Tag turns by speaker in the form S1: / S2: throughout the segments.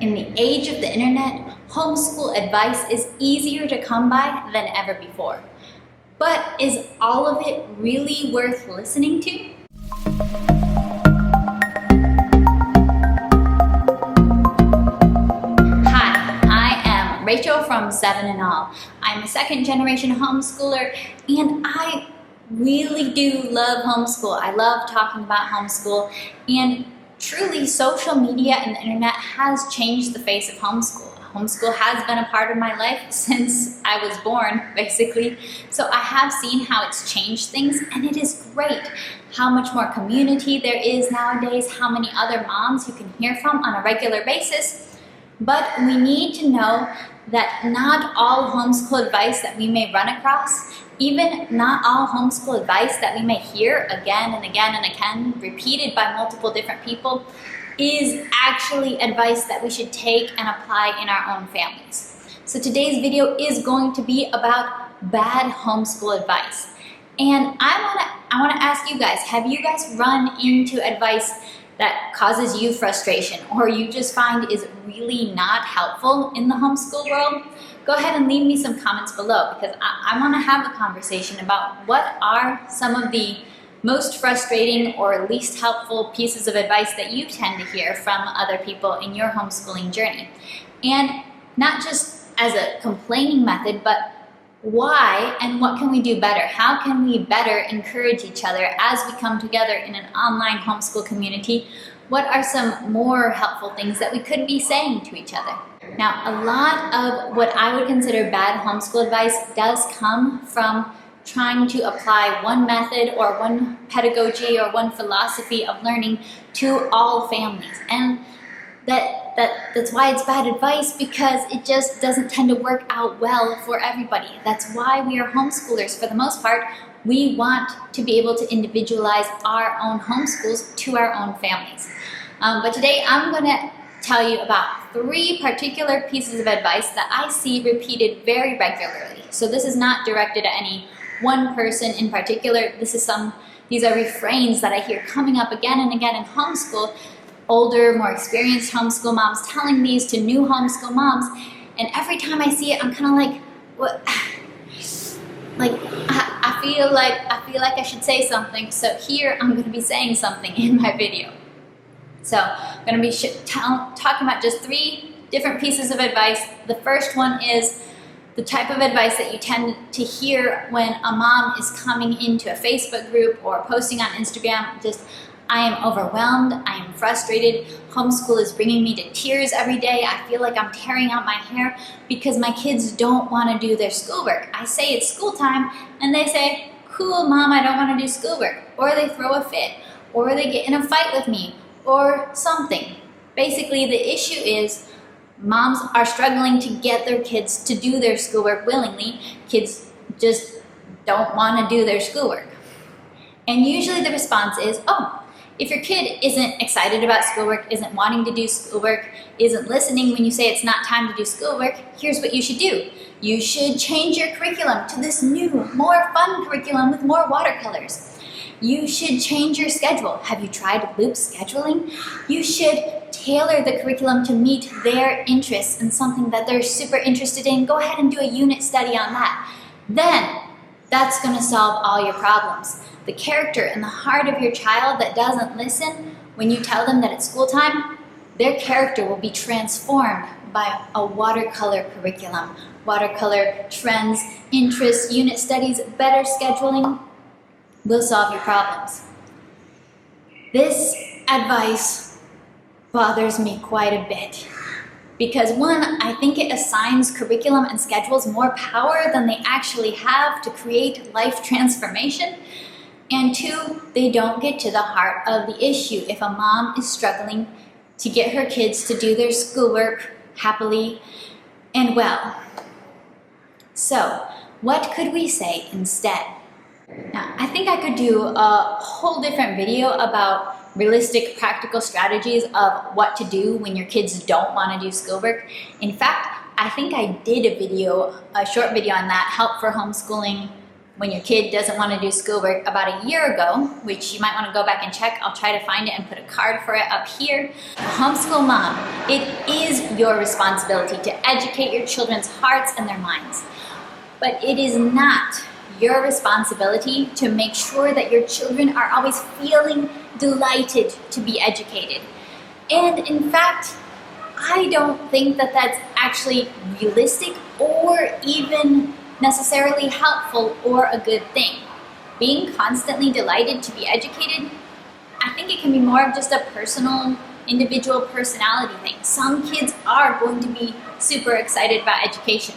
S1: In the age of the internet, homeschool advice is easier to come by than ever before. But is all of it really worth listening to? Hi, I am Rachel from 7 and All. I'm a second generation homeschooler and I really do love homeschool. I love talking about homeschool, and truly social media and the internet has changed the face of homeschool. Homeschool has been a part of my life since I was born, basically. So I have seen how it's changed things, and it is great how much more community there is nowadays, how many other moms you can hear from on a regular basis. But we need to know that not all homeschool advice that we may run across, even not all homeschool advice that we may hear again and again and again, repeated by multiple different people, is actually advice that we should take and apply in our own families. So today's video is going to be about bad homeschool advice. And I want to ask you guys, have you guys run into advice that causes you frustration or you just find is really not helpful in the homeschool world? Go ahead and leave me some comments below, because I want to have a conversation about what are some of the most frustrating or least helpful pieces of advice that you tend to hear from other people in your homeschooling journey. And not just as a complaining method, but why and what can we do better? How can we better encourage each other as we come together in an online homeschool community? What are some more helpful things that we could be saying to each other? Now, a lot of what I would consider bad homeschool advice does come from trying to apply one method or one pedagogy or one philosophy of learning to all families. And that's why it's bad advice, because it just doesn't tend to work out well for everybody. That's why we are homeschoolers for the most part. We want to be able to individualize our own homeschools to our own families. But today I'm going to tell you about 3 particular pieces of advice that I see repeated very regularly. So this is not directed at any one person in particular. These are refrains that I hear coming up again and again in homeschool. Older, more experienced homeschool moms telling these to new homeschool moms, and every time I see it, I'm kind of like, what? Like I feel like I should say something. So here I'm going to be saying something in my video. So I'm going to be talking about just 3 different pieces of advice. The first one is the type of advice that you tend to hear when a mom is coming into a Facebook group or posting on Instagram. Just, I am overwhelmed, I am frustrated, homeschool is bringing me to tears every day, I feel like I'm tearing out my hair because my kids don't want to do their schoolwork. I say it's school time and they say, cool mom, I don't want to do schoolwork. Or they throw a fit, or they get in a fight with me, or something. Basically, the issue is moms are struggling to get their kids to do their schoolwork willingly. Kids just don't want to do their schoolwork. And usually the response is, oh, if your kid isn't excited about schoolwork, isn't wanting to do schoolwork, isn't listening when you say it's not time to do schoolwork, here's what you should do. You should change your curriculum to this new, more fun curriculum with more watercolors. You should change your schedule. Have you tried loop scheduling? You should tailor the curriculum to meet their interests and something that they're super interested in. Go ahead and do a unit study on that. Then that's going to solve all your problems. The character and the heart of your child that doesn't listen when you tell them that it's school time, their character will be transformed by a watercolor curriculum. Watercolor trends, interests, unit studies, better scheduling will solve your problems. This advice bothers me quite a bit because 1, I think it assigns curriculum and schedules more power than they actually have to create life transformation. And 2, they don't get to the heart of the issue. If a mom is struggling to get her kids to do their schoolwork happily and well. So, what could we say instead? Now, I think I could do a whole different video about realistic, practical strategies of what to do when your kids don't want to do schoolwork. In fact, I think I did a short video on that, Help for Homeschooling when your kid doesn't want to do schoolwork about a year ago, which you might want to go back and check. I'll try to find it and put a card for it up here. Homeschool mom, it is your responsibility to educate your children's hearts and their minds. But it is not your responsibility to make sure that your children are always feeling delighted to be educated. And in fact, I don't think that that's actually realistic or even necessarily helpful or a good thing. Being constantly delighted to be educated, I think it can be more of just a personal, individual personality thing. Some kids are going to be super excited about education.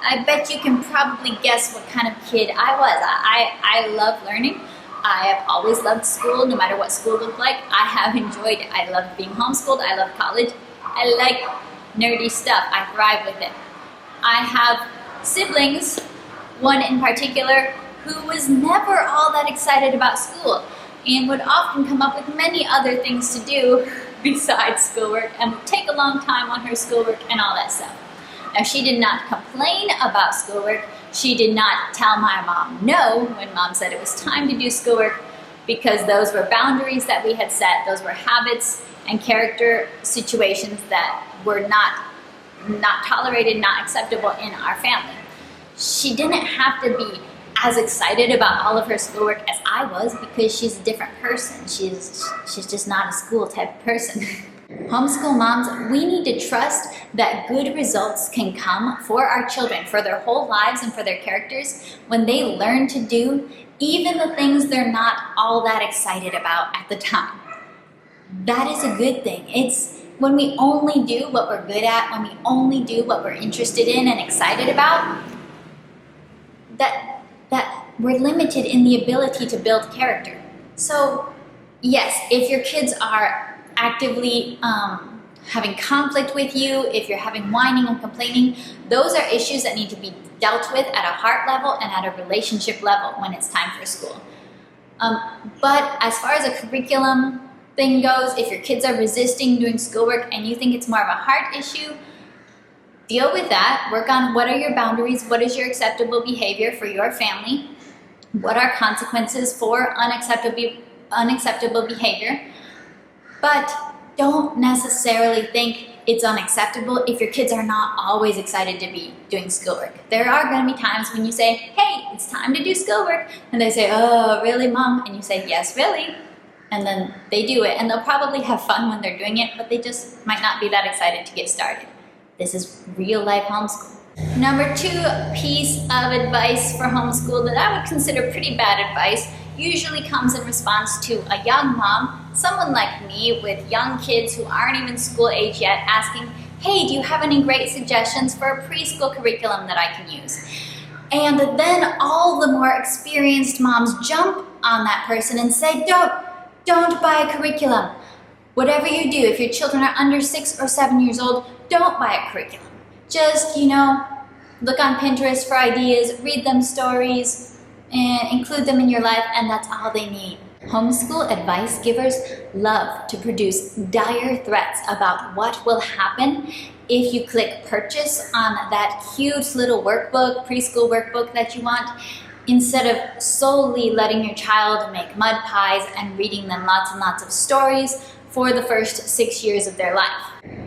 S1: I bet you can probably guess what kind of kid I was. I love learning. I have always loved school, no matter what school looked like. I have enjoyed it. I love being homeschooled. I love college. I like nerdy stuff. I thrive with it. I have siblings, one in particular, who was never all that excited about school and would often come up with many other things to do besides schoolwork and would take a long time on her schoolwork and all that stuff. Now, she did not complain about schoolwork. She did not tell my mom no when mom said it was time to do schoolwork, because those were boundaries that we had set. Those were habits and character situations that were not tolerated, not acceptable in our family. She didn't have to be as excited about all of her schoolwork as I was, because she's a different person. She's just not a school type person. Homeschool moms, we need to trust that good results can come for our children, for their whole lives and for their characters, when they learn to do even the things they're not all that excited about at the time. That is a good thing. It's when we only do what we're good at, when we only do what we're interested in and excited about, that we're limited in the ability to build character. So yes, if your kids are actively having conflict with you, if you're having whining and complaining, those are issues that need to be dealt with at a heart level and at a relationship level when it's time for school. But as far as a curriculum thing goes, if your kids are resisting doing schoolwork and you think it's more of a heart issue, deal with that. Work on what are your boundaries, what is your acceptable behavior for your family, what are consequences for unacceptable behavior. But don't necessarily think it's unacceptable if your kids are not always excited to be doing schoolwork. There are going to be times when you say, hey, it's time to do schoolwork, and they say, oh, really, Mom? And you say, yes, really. And then they do it, and they'll probably have fun when they're doing it, but they just might not be that excited to get started. This is real life homeschool. Number 2 piece of advice for homeschool that I would consider pretty bad advice usually comes in response to a young mom, someone like me with young kids who aren't even school age yet, asking, hey, do you have any great suggestions for a preschool curriculum that I can use? And then all the more experienced moms jump on that person and say, don't buy a curriculum. Whatever you do, if your children are under 6 or 7 years old, don't buy a curriculum. Just, look on Pinterest for ideas, read them stories, and include them in your life, and that's all they need. Homeschool advice givers love to produce dire threats about what will happen if you click purchase on that cute little workbook, preschool workbook that you want, instead of solely letting your child make mud pies and reading them lots and lots of stories for the first 6 years of their life.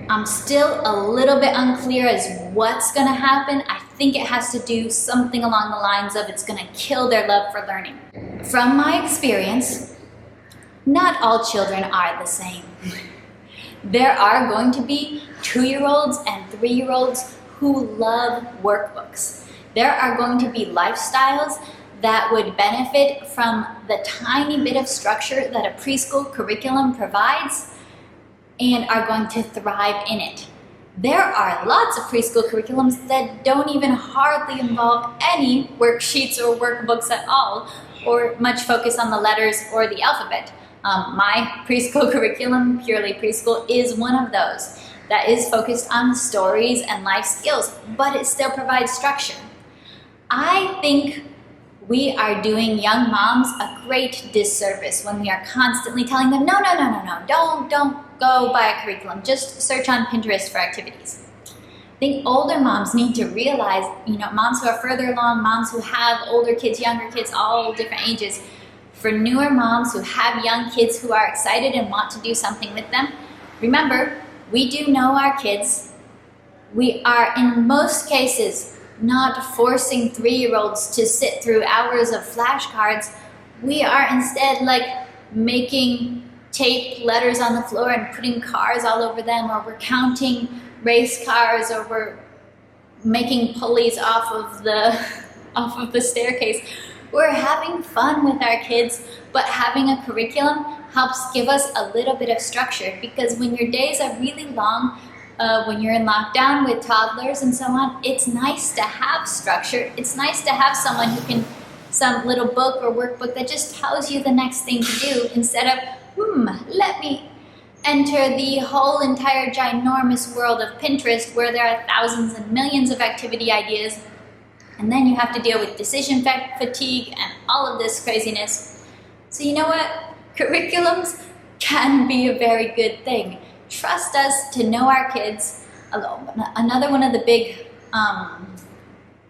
S1: I'm still a little bit unclear as what's going to happen. I think it has to do something along the lines of it's going to kill their love for learning. From my experience, not all children are the same. There are going to be 2-year-olds and 3-year-olds who love workbooks. There are going to be lifestyles that would benefit from the tiny bit of structure that a preschool curriculum provides and are going to thrive in it. There are lots of preschool curriculums that don't even hardly involve any worksheets or workbooks at all, or much focus on the letters or the alphabet. My preschool curriculum, Purely Preschool, is one of those that is focused on stories and life skills, but it still provides structure. I think we are doing young moms a great disservice when we are constantly telling them, no, don't go buy a curriculum, just search on Pinterest for activities. think older moms need to realize, moms who are further along, moms who have older kids, younger kids, all different ages. For newer moms who have young kids who are excited and want to do something with them, remember, we do know our kids. We are, in most cases, not forcing 3-year-olds to sit through hours of flashcards. We are instead making tape letters on the floor and putting cars all over them, or we're counting race cars, or we're making pulleys off of the staircase. We're having fun with our kids, but having a curriculum helps give us a little bit of structure, because when your days are really long, when you're in lockdown with toddlers and so on, it's nice to have structure. It's nice to have someone who can, some little book or workbook that just tells you the next thing to do, instead of, let me enter the whole entire ginormous world of Pinterest, where there are thousands and millions of activity ideas, and then you have to deal with decision fatigue and all of this craziness. So you know what? Curriculums can be a very good thing. Trust us to know our kids. Another one of the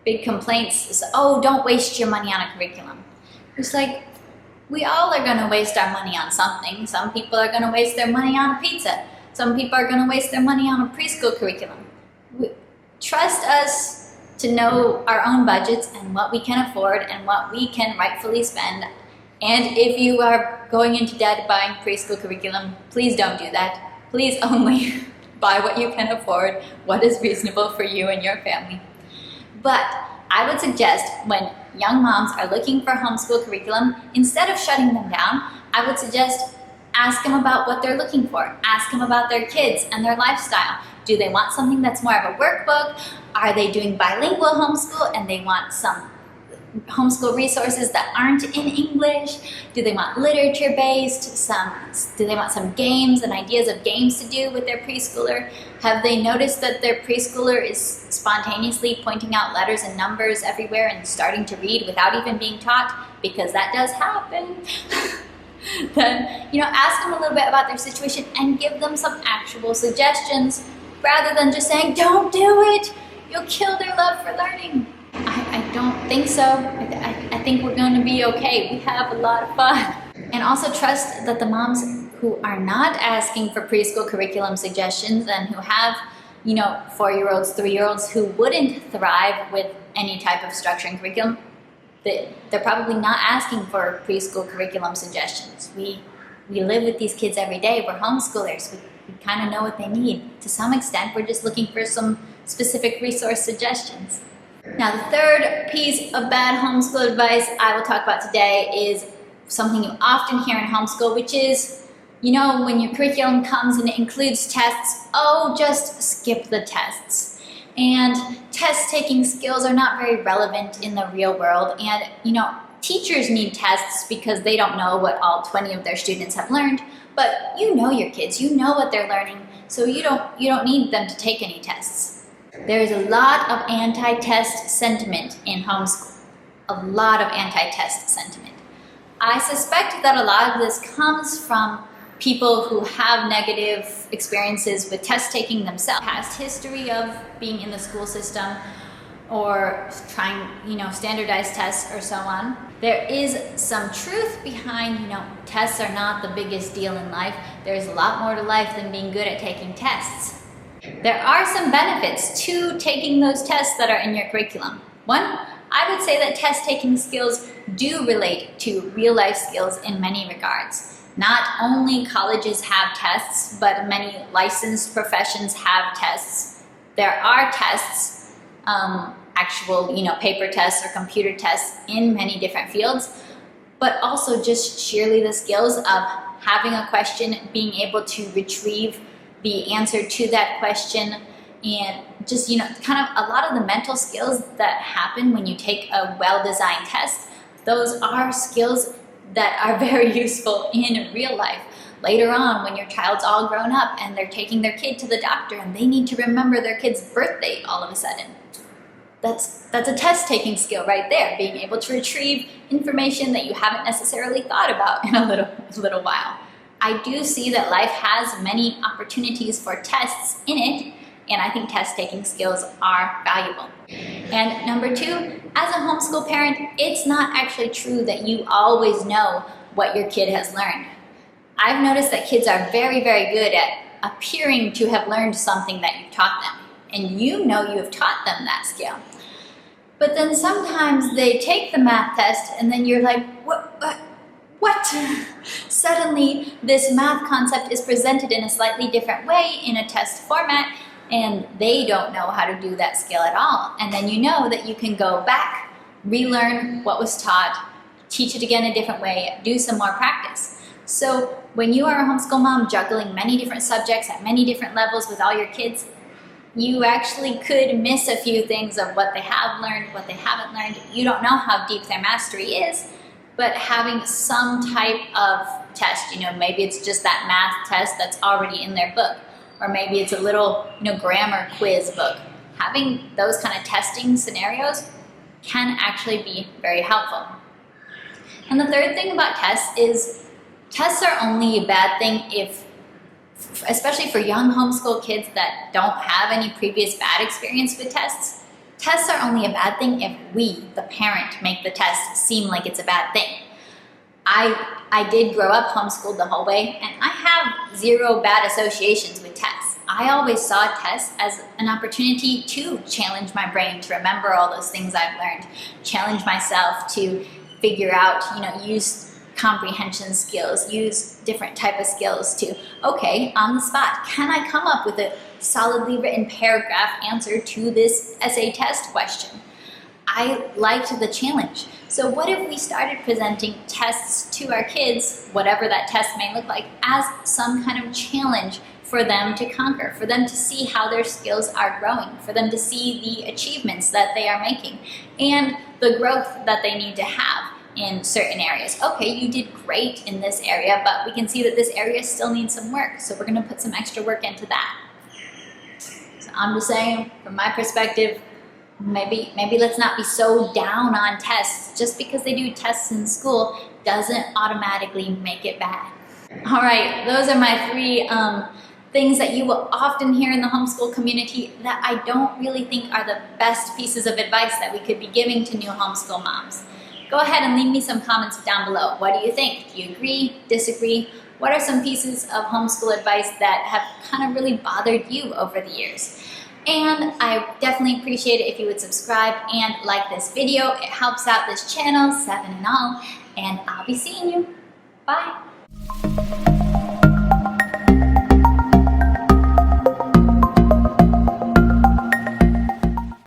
S1: big complaints is, oh, don't waste your money on a curriculum. It's like, we all are going to waste our money on something. Some people are going to waste their money on a pizza. Some people are going to waste their money on a preschool curriculum. Trust us to know our own budgets and what we can afford and what we can rightfully spend. And if you are going into debt buying preschool curriculum, please don't do that. Please only buy what you can afford, what is reasonable for you and your family. But I would suggest, when young moms are looking for homeschool curriculum, instead of shutting them down, I would suggest ask them about what they're looking for. Ask them about their kids and their lifestyle. Do they want something that's more of a workbook? Are they doing bilingual homeschool and they want some homeschool resources that aren't in English? Do they want literature-based? Do they want some games and ideas of games to do with their preschooler? Have they noticed that their preschooler is spontaneously pointing out letters and numbers everywhere and starting to read without even being taught? Because that does happen. Then, ask them a little bit about their situation and give them some actual suggestions, rather than just saying, don't do it, you'll kill their love for learning. I don't think so. I think we're going to be okay. We have a lot of fun. And also trust that the moms who are not asking for preschool curriculum suggestions and who have, 4-year-olds, 3-year-olds who wouldn't thrive with any type of structure and curriculum, they're probably not asking for preschool curriculum suggestions. We live with these kids every day. We're homeschoolers. We kind of know what they need. To some extent, we're just looking for some specific resource suggestions. Now, the third piece of bad homeschool advice I will talk about today is something you often hear in homeschool, which is, when your curriculum comes and it includes tests, just skip the tests. And test-taking skills are not very relevant in the real world. And, teachers need tests because they don't know what all 20 of their students have learned. But you know your kids, you know what they're learning, so you don't need them to take any tests. There's a lot of anti-test sentiment in homeschool. A lot of anti-test sentiment. I suspect that a lot of this comes from people who have negative experiences with test taking themselves. Past history of being in the school system or trying, standardized tests or so on. There is some truth behind, tests are not the biggest deal in life. There's a lot more to life than being good at taking tests. There are some benefits to taking those tests that are in your curriculum. One, I would say that test-taking skills do relate to real-life skills in many regards. Not only colleges have tests, but many licensed professions have tests. There are tests, actual, paper tests or computer tests in many different fields, but also just sheerly the skills of having a question, being able to retrieve the answer to that question, and just, kind of a lot of the mental skills that happen when you take a well-designed test. Those are skills that are very useful in real life. Later on, when your child's all grown up and they're taking their kid to the doctor and they need to remember their kid's birth date all of a sudden. That's a test-taking skill right there, being able to retrieve information that you haven't necessarily thought about in a little while. I do see that life has many opportunities for tests in it, And I think test-taking skills are valuable. And number two, as a homeschool parent, it's not actually true that you always know what your kid has learned. I've noticed that kids are very, very good at appearing to have learned something that you've taught them. And you know you have taught them that skill. But then sometimes they take the math test and then you're like, what? Suddenly this math concept is presented in a slightly different way in a test format, and they don't know how to do that skill at all. And then you know that you can go back, relearn what was taught, teach it again a different way, do some more practice. So when you are a homeschool mom juggling many different subjects at many different levels with all your kids, you actually could miss a few things of what they have learned, what they haven't learned. You don't know how deep their mastery is, but having some type of test, maybe it's just that math test that's already in their book, or maybe it's a little, grammar quiz book. Having those kind of testing scenarios can actually be very helpful. And the third thing about tests is tests are only a bad thing if, especially for young homeschool kids that don't have any previous bad experience with tests, tests are only a bad thing if we, the parent, make the test seem like it's a bad thing. I did grow up homeschooled the whole way, and I have zero bad associations with tests. I always saw tests as an opportunity to challenge my brain, to remember all those things I've learned, challenge myself to figure out, use comprehension skills, use different type of skills to, okay, on the spot, can I come up with a solidly written paragraph answer to this essay test question? I liked the challenge. So what if we started presenting tests to our kids, whatever that test may look like, as some kind of challenge for them to conquer, for them to see how their skills are growing, for them to see the achievements that they are making, and the growth that they need to have in certain areas. Okay, you did great in this area, but we can see that this area still needs some work, so we're going to put some extra work into that. So I'm just saying, from my perspective, maybe let's not be so down on tests. Just because they do tests in school doesn't automatically make it bad. All right, those are my three things that you will often hear in the homeschool community that I don't really think are the best pieces of advice that we could be giving to new homeschool moms. Go ahead and leave me some comments down below. What do you think? Do you agree? Disagree? What are some pieces of homeschool advice that have kind of really bothered you over the years? And I definitely appreciate it if you would subscribe and like this video. It helps out this channel, 7 and all, and I'll be seeing you. Bye.